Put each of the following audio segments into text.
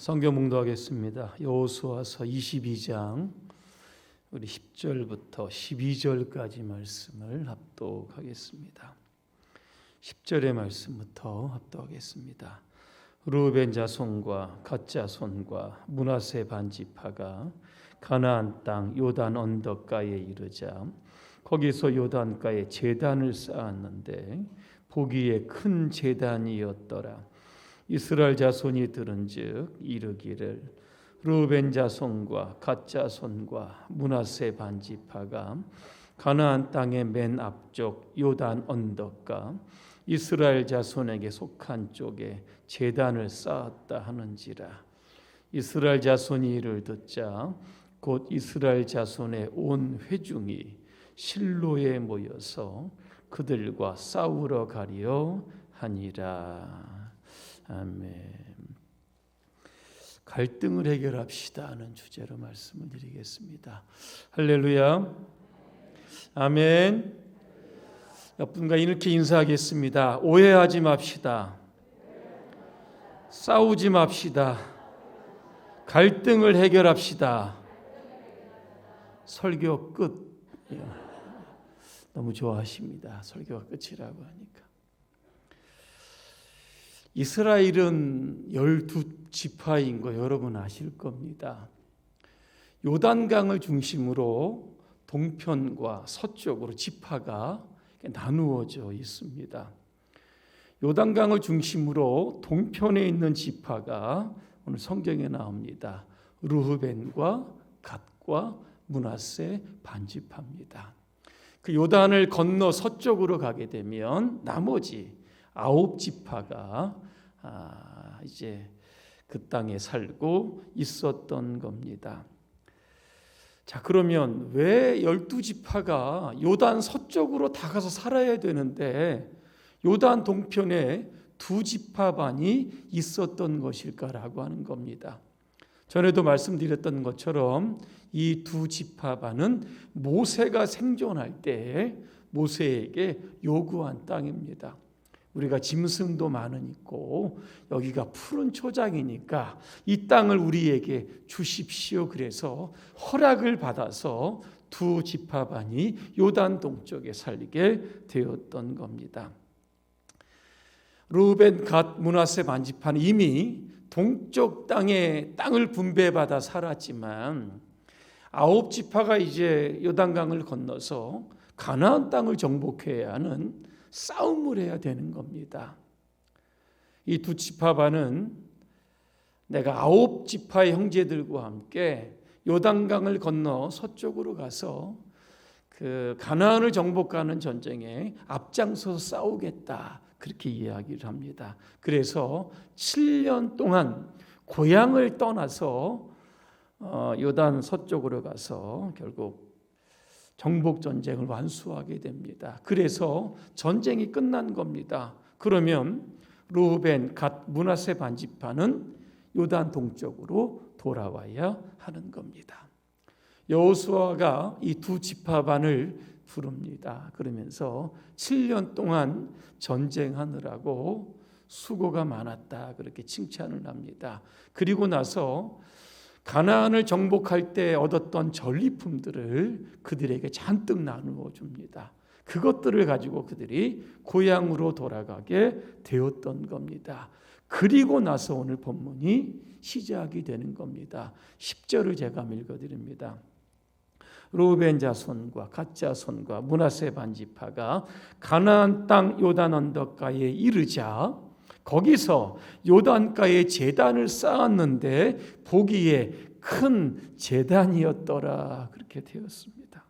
성경 묵도하겠습니다. 여호수아서 22장 우리 10절부터 12절까지 말씀을 합독하겠습니다. 10절의 말씀부터 합독하겠습니다. 르우벤 자손과 갓 자손과 므낫세 반지파가 가나안 땅 요단 언덕가에 이르자 거기서 요단가에 제단을 쌓았는데 보기에 큰 제단이었더라. 이스라엘 자손이 들은즉 이르기를 르우벤 자손과 갓 자손과 므낫세 반지파가 가나안 땅의 맨 앞쪽 요단 언덕가 이스라엘 자손에게 속한 쪽에 제단을 쌓았다 하는지라. 이스라엘 자손이 이를 듣자 곧 이스라엘 자손의 온 회중이 실로에 모여서 그들과 싸우러 가려 하니라. 아멘. 갈등을 해결합시다 하는 주제로 말씀을 드리겠습니다. 할렐루야. 아멘. 옆분과 이렇게 인사하겠습니다. 오해하지 맙시다. 싸우지 맙시다. 갈등을 해결합시다. 설교 끝. 너무 좋아하십니다. 설교가 끝이라고 하니까. 이스라엘은 12지파인 거 여러분 아실 겁니다. 요단강을 중심으로 동편과 서쪽으로 지파가 나누어져 있습니다. 요단강을 중심으로 동편에 있는 지파가 오늘 성경에 나옵니다. 르우벤과 갓과 므낫세 반지파입니다. 그 요단을 건너 서쪽으로 가게 되면 나머지 9지파가 이제 그 땅에 살고 있었던 겁니다. 자, 그러면 왜 12지파가 요단 서쪽으로 다 가서 살아야 되는데 요단 동편에 2지파반이 있었던 것일까라고 하는 겁니다. 전에도 말씀드렸던 것처럼 이 2지파반은 모세가 생존할 때 모세에게 요구한 땅입니다. 우리가 짐승도 많은 있고 여기가 푸른 초장이니까 이 땅을 우리에게 주십시오. 그래서 허락을 받아서 2지파반이 요단 동쪽에 살게 되었던 겁니다. 르우벤, 갓, 므낫세 반지파는 이미 동쪽 땅을 분배받아 살았지만 9지파가 이제 요단강을 건너서 가나안 땅을 정복해야 하는 싸움을 해야 되는 겁니다. 이 2지파반은 내가 9지파의 형제들과 함께 요단강을 건너 서쪽으로 가서 그 가나안을 정복하는 전쟁에 앞장서서 싸우겠다. 그렇게 이야기를 합니다. 그래서 7년 동안 고향을 떠나서 요단 서쪽으로 가서 결국 정복 전쟁을 완수하게 됩니다. 그래서 전쟁이 끝난 겁니다. 그러면 르우벤, 갓, 므낫세 반지파는 요단 동쪽으로 돌아와야 하는 겁니다. 여호수아가 이 2지파반을 부릅니다. 그러면서 7년 동안 전쟁하느라고 수고가 많았다. 그렇게 칭찬을 합니다. 그리고 나서 가나안을 정복할 때 얻었던 전리품들을 그들에게 잔뜩 나누어 줍니다. 그것들을 가지고 그들이 고향으로 돌아가게 되었던 겁니다. 그리고 나서 오늘 본문이 시작이 되는 겁니다. 10절을 제가 읽어드립니다. 르우벤 자손과 갓 자손과 므낫세 반지파가 가나안 땅 요단 언덕가에 이르자 거기서 요단가에 제단을 쌓았는데 보기에 큰 제단이었더라. 그렇게 되었습니다.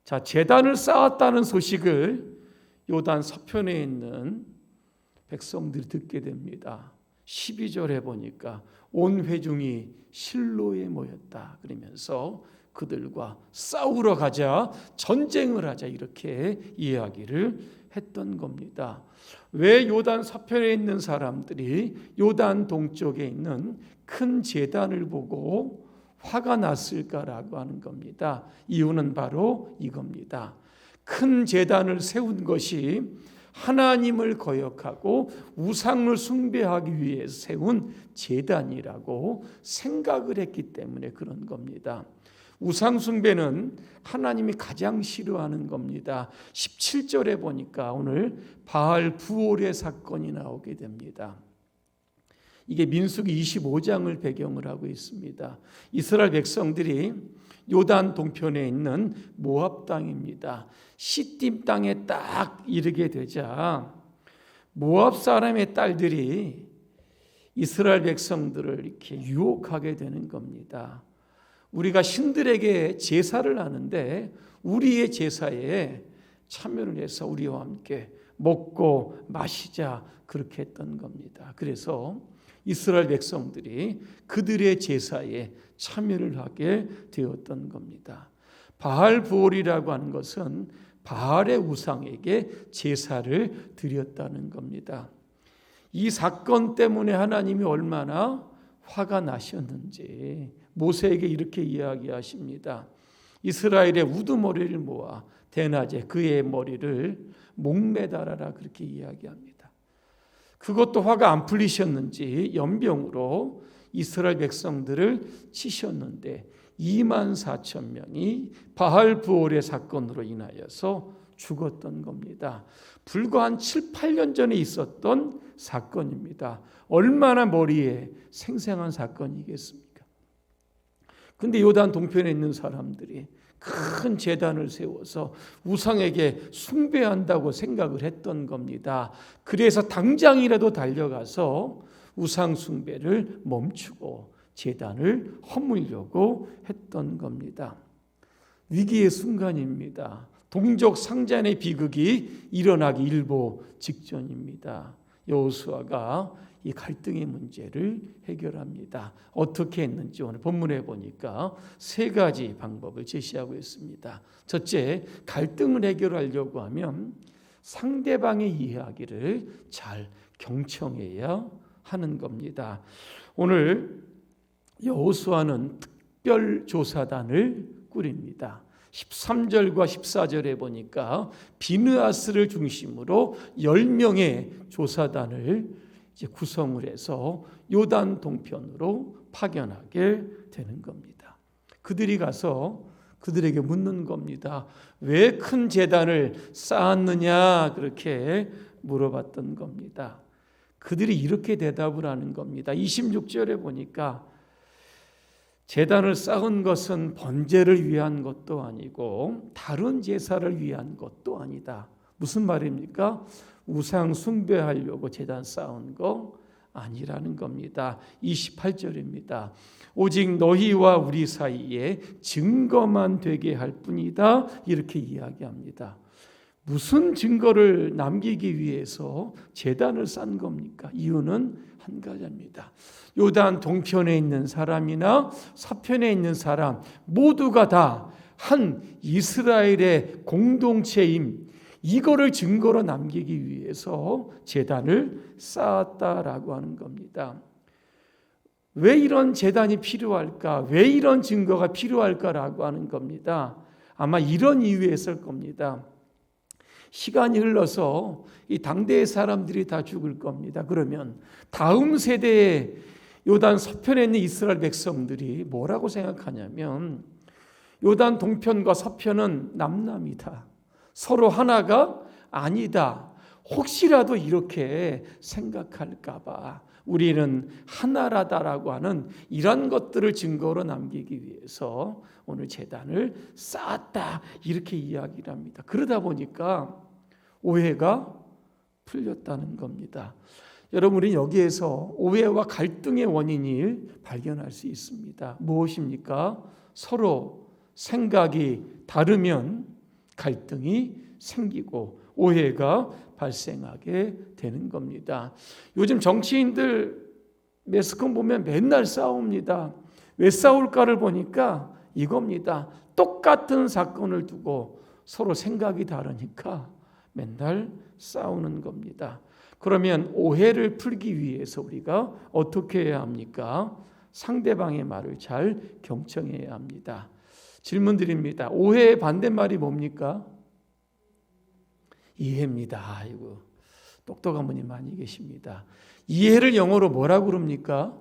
자, 제단을 쌓았다는 소식을 요단 서편에 있는 백성들이 듣게 됩니다. 12절에 보니까 온 회중이 실로에 모였다. 그러면서 그들과 싸우러 가자, 전쟁을 하자 이렇게 이야기를 했던 겁니다. 왜 요단 서편에 있는 사람들이 요단 동쪽에 있는 큰 제단을 보고 화가 났을까라고 하는 겁니다. 이유는 바로 이겁니다. 큰 제단을 세운 것이 하나님을 거역하고 우상을 숭배하기 위해서 세운 제단이라고 생각을 했기 때문에 그런 겁니다. 우상 숭배는 하나님이 가장 싫어하는 겁니다. 17절에 보니까 오늘 바알 부올의 사건이 나오게 됩니다. 이게 민수기 25장을 배경을 하고 있습니다. 이스라엘 백성들이 요단 동편에 있는 모압 땅입니다. 시딤 땅에 딱 이르게 되자 모압 사람의 딸들이 이스라엘 백성들을 이렇게 유혹하게 되는 겁니다. 우리가 신들에게 제사를 하는데 우리의 제사에 참여를 해서 우리와 함께 먹고 마시자, 그렇게 했던 겁니다. 그래서 이스라엘 백성들이 그들의 제사에 참여를 하게 되었던 겁니다. 바알 부올이라고 하는 것은 바알의 우상에게 제사를 드렸다는 겁니다. 이 사건 때문에 하나님이 얼마나 화가 나셨는지 모세에게 이렇게 이야기하십니다. 이스라엘의 우두머리를 모아 대낮에 그의 머리를 목매달아라, 그렇게 이야기합니다. 그것도 화가 안 풀리셨는지 연병으로 이스라엘 백성들을 치셨는데 24,000명이 바알 부올의 사건으로 인하여서 죽었던 겁니다. 불과 한 7, 8년 전에 있었던 사건입니다. 얼마나 머리에 생생한 사건이겠습니까? 근데 요단 동편에 있는 사람들이 큰 제단을 세워서 우상에게 숭배한다고 생각을 했던 겁니다. 그래서 당장이라도 달려가서 우상 숭배를 멈추고 제단을 허물려고 했던 겁니다. 위기의 순간입니다. 동족 상잔의 비극이 일어나기 일보 직전입니다. 여호수아가 이 갈등의 문제를 해결합니다. 어떻게 했는지 오늘 본문에 보니까 세 가지 방법을 제시하고 있습니다. 첫째, 갈등을 해결하려고 하면 상대방의 이야기를 잘 경청해야 하는 겁니다. 오늘 여호수아는 특별조사단을 꾸립니다. 13절과 14절에 보니까 비느하스를 중심으로 10명의 조사단을 이제 구성을 해서 요단 동편으로 파견하게 되는 겁니다. 그들이 가서 그들에게 묻는 겁니다. 왜 큰 제단을 쌓았느냐, 그렇게 물어봤던 겁니다. 그들이 이렇게 대답을 하는 겁니다. 26절에 보니까 제단을 쌓은 것은 번제를 위한 것도 아니고 다른 제사를 위한 것도 아니다. 무슨 말입니까? 우상 숭배하려고 제단 쌓은 거 아니라는 겁니다. 28절입니다. 오직 너희와 우리 사이에 증거만 되게 할 뿐이다, 이렇게 이야기합니다. 무슨 증거를 남기기 위해서 제단을 쌓은 겁니까? 이유는 한 가지입니다. 요단 동편에 있는 사람이나 서편에 있는 사람 모두가 다 한 이스라엘의 공동체임, 이거를 증거로 남기기 위해서 제단을 쌓았다라고 하는 겁니다. 왜 이런 제단이 필요할까? 왜 이런 증거가 필요할까라고 하는 겁니다. 아마 이런 이유였을 겁니다. 시간이 흘러서 이 당대의 사람들이 다 죽을 겁니다. 그러면 다음 세대의 요단 서편에 있는 이스라엘 백성들이 뭐라고 생각하냐면 요단 동편과 서편은 남남이다, 서로 하나가 아니다, 혹시라도 이렇게 생각할까 봐 우리는 하나라다라고 하는 이런 것들을 증거로 남기기 위해서 오늘 제단을 쌓았다, 이렇게 이야기를 합니다. 그러다 보니까 오해가 풀렸다는 겁니다. 여러분, 우리는 여기에서 오해와 갈등의 원인을 발견할 수 있습니다. 무엇입니까? 서로 생각이 다르면 갈등이 생기고 오해가 발생하게 되는 겁니다. 요즘 정치인들 매스컴 보면 맨날 싸웁니다. 왜 싸울까를 보니까 이겁니다. 똑같은 사건을 두고 서로 생각이 다르니까 맨날 싸우는 겁니다. 그러면 오해를 풀기 위해서 우리가 어떻게 해야 합니까? 상대방의 말을 잘 경청해야 합니다. 질문 드립니다. 오해의 반대말이 뭡니까? 이해입니다. 이거 똑똑한 분이 많이 계십니다. 이해를 영어로 뭐라고 그럽니까?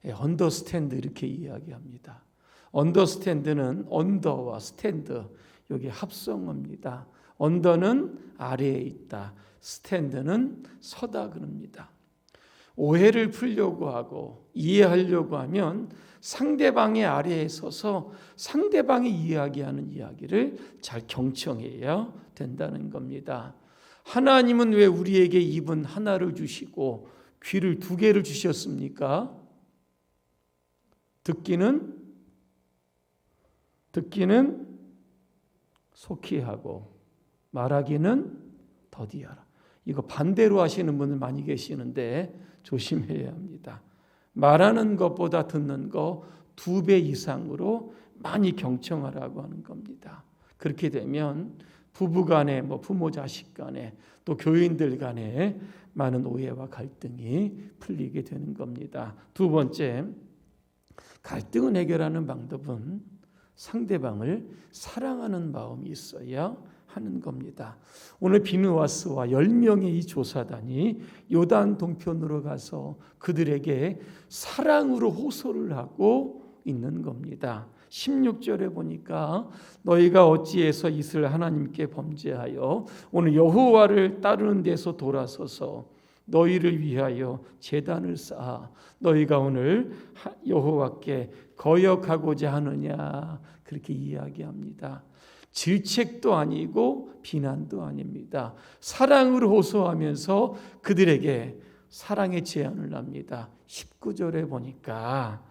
understand 이렇게 이야기합니다. understand는 under와 stand 여기 합성어입니다. under는 아래에 있다. stand는 서다 그럽니다. 오해를 풀려고 하고 이해하려고 하면 상대방의 아래에 서서 상대방이 이야기하는 이야기를 잘 경청해야 된다는 겁니다. 하나님은 왜 우리에게 입은 하나를 주시고 귀를 2개를 주셨습니까? 듣기는 속히 하고 말하기는 더디하라. 이거 반대로 하시는 분들 많이 계시는데 조심해야 합니다. 말하는 것보다 듣는 거 2배 이상으로 많이 경청하라고 하는 겁니다. 그렇게 되면 부부 간에 부모 자식 간에 또 교인들 간에 많은 오해와 갈등이 풀리게 되는 겁니다. 2번째, 갈등을 해결하는 방법은 상대방을 사랑하는 마음이 있어야 하는 겁니다. 오늘 비느와스와 10명의 이 조사단이 요단 동편으로 가서 그들에게 사랑으로 호소를 하고 있는 겁니다. 16절에 보니까 너희가 어찌해서 이스라엘 하나님께 범죄하여 오늘 여호와를 따르는 데서 돌아서서 너희를 위하여 제단을 쌓아 너희가 오늘 여호와께 거역하고자 하느냐 그렇게 이야기합니다. 질책도 아니고 비난도 아닙니다. 사랑으로 호소하면서 그들에게 사랑의 제안을 합니다. 19절에 보니까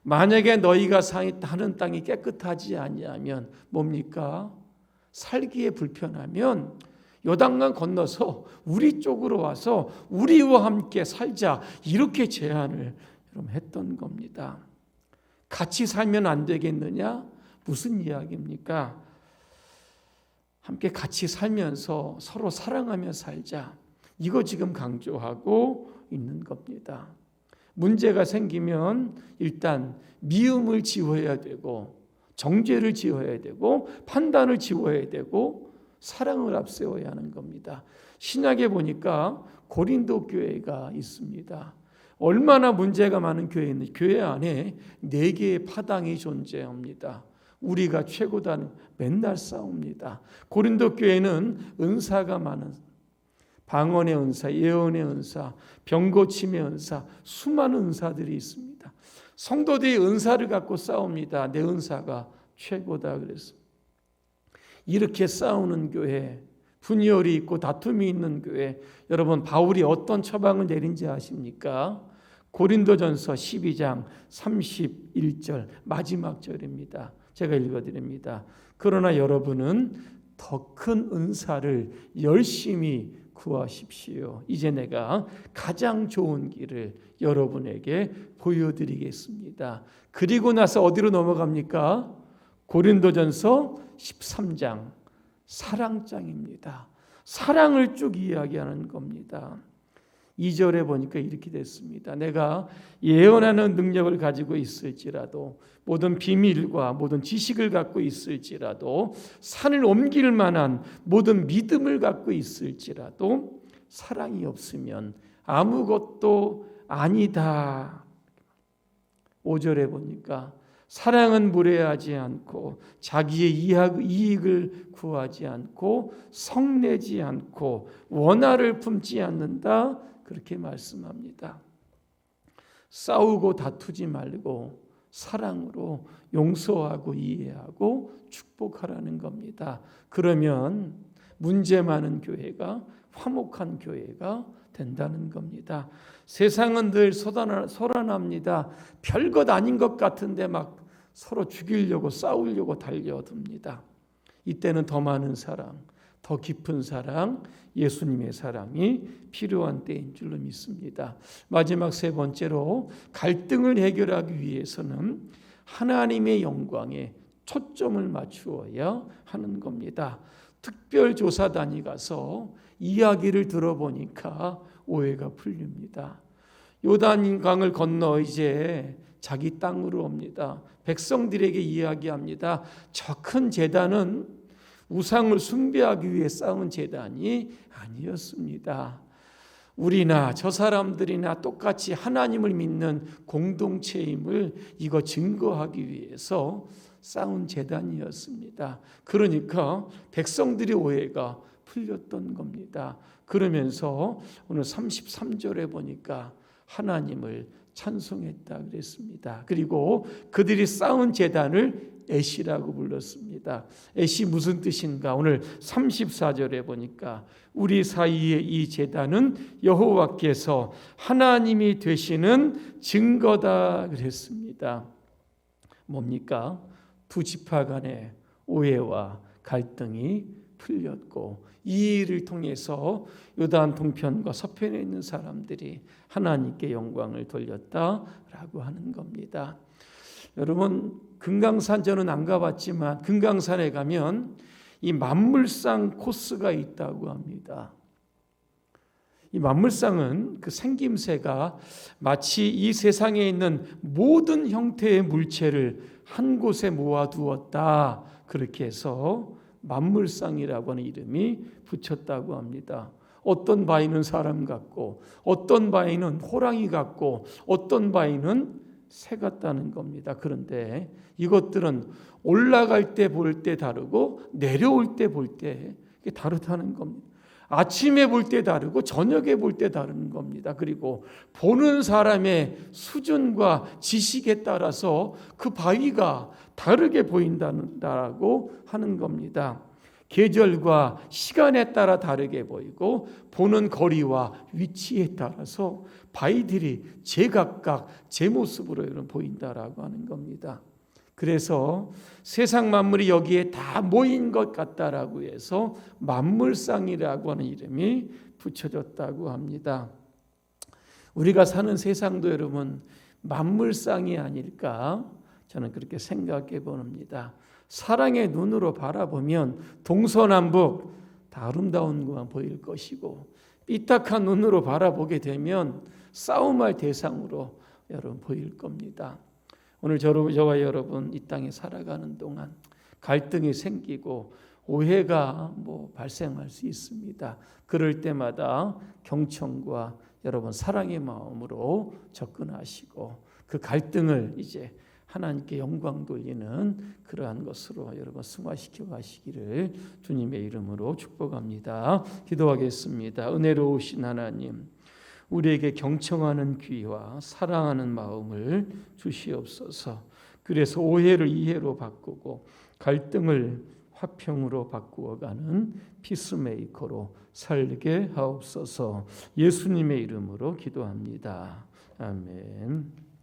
만약에 너희가 사는 땅이 깨끗하지 아니하면 뭡니까? 살기에 불편하면 요단강 건너서 우리 쪽으로 와서 우리와 함께 살자 이렇게 제안을 했던 겁니다. 같이 살면 안 되겠느냐? 무슨 이야기입니까? 함께 같이 살면서 서로 사랑하며 살자. 이거 지금 강조하고 있는 겁니다. 문제가 생기면 일단 미움을 지워야 되고 정죄를 지워야 되고 판단을 지워야 되고 사랑을 앞세워야 하는 겁니다. 신약에 보니까 고린도 교회가 있습니다. 얼마나 문제가 많은 교회인지 교회 안에 4개의 파당이 존재합니다. 우리가 최고다는 맨날 싸웁니다. 고린도 교회는 은사가 많은 방언의 은사, 예언의 은사, 병고침의 은사, 수많은 은사들이 있습니다. 성도들이 은사를 갖고 싸웁니다. 내 은사가 최고다 그래서. 이렇게 싸우는 교회, 분열이 있고 다툼이 있는 교회, 여러분 바울이 어떤 처방을 내린지 아십니까? 고린도전서 12장 31절 마지막 절입니다. 제가 읽어드립니다. 그러나 여러분은 더 큰 은사를 열심히 구하십시오. 이제 내가 가장 좋은 길을 여러분에게 보여드리겠습니다. 그리고 나서 어디로 넘어갑니까? 고린도전서 13장 사랑장입니다. 사랑을 쭉 이야기하는 겁니다. 2절에 보니까 이렇게 됐습니다. 내가 예언하는 능력을 가지고 있을지라도 모든 비밀과 모든 지식을 갖고 있을지라도 산을 옮길 만한 모든 믿음을 갖고 있을지라도 사랑이 없으면 아무것도 아니다. 5절에 보니까 사랑은 무례하지 않고 자기의 이익을 구하지 않고 성내지 않고 원한을 품지 않는다. 그렇게 말씀합니다. 싸우고 다투지 말고 사랑으로 용서하고 이해하고 축복하라는 겁니다. 그러면 문제 많은 교회가 화목한 교회가 된다는 겁니다. 세상은 늘 소란합니다. 별것 아닌 것 같은데 막 서로 죽이려고 싸우려고 달려듭니다. 이때는 더 많은 사랑, 더 깊은 사랑, 예수님의 사랑이 필요한 때인 줄로 믿습니다. 마지막 3번째로 갈등을 해결하기 위해서는 하나님의 영광에 초점을 맞추어야 하는 겁니다. 특별조사단이 가서 이야기를 들어보니까 오해가 풀립니다. 요단강을 건너 이제 자기 땅으로 옵니다. 백성들에게 이야기합니다. 저 큰 제단은 우상을 숭배하기 위해 쌓은 제단이 아니었습니다. 우리나 저 사람들이나 똑같이 하나님을 믿는 공동체임을 이거 증거하기 위해서 쌓은 제단이었습니다. 그러니까 백성들의 오해가 풀렸던 겁니다. 그러면서 오늘 33절에 보니까 하나님을 찬송했다 그랬습니다. 그리고 그들이 쌓은 제단을 애시라고 불렀습니다. 애시 무슨 뜻인가? 오늘 34절에 보니까 우리 사이의 이 제단은 여호와께서 하나님이 되시는 증거다 그랬습니다. 뭡니까? 두 지파 간의 오해와 갈등이 풀렸고 이 일을 통해서 요단 동편과 서편에 있는 사람들이 하나님께 영광을 돌렸다라고 하는 겁니다. 여러분 금강산 저는 안 가봤지만 금강산에 가면 이 만물상 코스가 있다고 합니다. 이 만물상은 그 생김새가 마치 이 세상에 있는 모든 형태의 물체를 한 곳에 모아두었다. 그렇게 해서 만물상이라고 하는 이름이 붙였다고 합니다. 어떤 바위는 사람 같고 어떤 바위는 호랑이 같고 어떤 바위는 새 같다는 겁니다. 그런데 이것들은 올라갈 때 볼 때 다르고 내려올 때 볼 때 다르다는 겁니다. 아침에 볼 때 다르고 저녁에 볼 때 다른 겁니다. 그리고 보는 사람의 수준과 지식에 따라서 그 바위가 다르게 보인다고 하는 겁니다. 계절과 시간에 따라 다르게 보이고 보는 거리와 위치에 따라서 바위들이 제각각 제 모습으로 보인다라고 하는 겁니다. 그래서 세상 만물이 여기에 다 모인 것 같다라고 해서 만물상이라고 하는 이름이 붙여졌다고 합니다. 우리가 사는 세상도 여러분 만물상이 아닐까 저는 그렇게 생각해 봅니다. 사랑의 눈으로 바라보면 동서남북 다 아름다운 것만 보일 것이고 삐딱한 눈으로 바라보게 되면 싸움할 대상으로 여러분 보일 겁니다. 오늘 저와 여러분 이 땅에 살아가는 동안 갈등이 생기고 오해가 발생할 수 있습니다. 그럴 때마다 경청과 여러분 사랑의 마음으로 접근하시고 그 갈등을 이제 하나님께 영광 돌리는 그러한 것으로 여러분 승화시켜 가시기를 주님의 이름으로 축복합니다. 기도하겠습니다. 은혜로우신 하나님, 우리에게 경청하는 귀와 사랑하는 마음을 주시옵소서. 그래서 오해를 이해로 바꾸고 갈등을 화평으로 바꾸어가는 피스메이커로 살게 하옵소서. 예수님의 이름으로 기도합니다. 아멘.